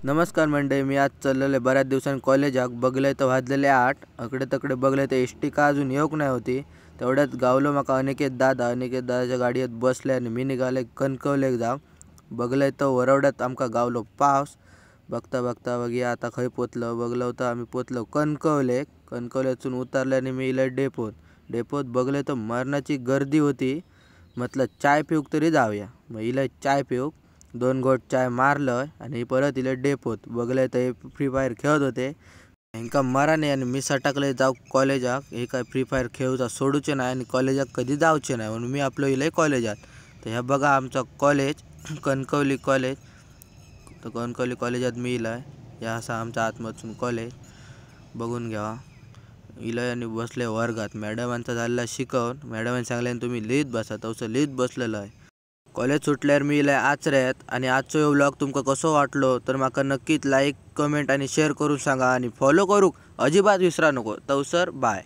नमस्कार मंडळी, मी आज चाललेलो बऱ्याच दिवसांनी कॉलेजाक. बघलंय तर वाजलेले 8. अकडे तकडे बघलंय तर एस टी का अजून येऊक नाही होती. तेवढ्यात गावलो माका अनिकेत दादाच्या गाडीत बसले आणि मी निघाले कणकवलेक जाऊ. बघलंय तर वरवड्यात आमका गावलो पावस. बघता बघता बघूया आता खंय पोचलो. बघलं होतं आम्ही पोचलो कणकवलेतून उतरले आणि मी इले डेपोत बघले तर मरणाची गर्दी होती. म्हटलं चाय पिऊक तरी जाऊया. मग इले चाय पिऊक 2 घोट चाय मारलं आणि परत इले डेपोत बघले तर फ्री फायर खेळत होते. हेंका मराने आणि मी सटाकले जाऊ कॉलेजाक. हे काय फ्री फायर खेळूचा सोडूचे नाही आणि कॉलेजाक कधी जाऊचे नाही म्हणून मी आपलो इले कॉलेजात. तर ह्या बघा आमचा कॉलेज कणकवली कॉलेज. तर कणकवली कॉलेजात मी इलाय. या असा आमचा आतमधून कॉलेज बघून घ्यावा. इलाय आणि बसले वर्गात. मॅडमांचा झालेला शिकवून. मॅडमांनी सांगल्याने तुम्ही लिहित बसा. तसं लिहित बसलेलं आहे. कॉलेज सुटल्यावर मी इलाय आचऱ्यात. आणि आजचो हे व्लॉग तुमका कसो वाटलो तर माका नक्कीच लाईक कमेंट आणि शेअर करून सांगा आणि फॉलो करूक अजिबात विसरा नको. तवसर बाय.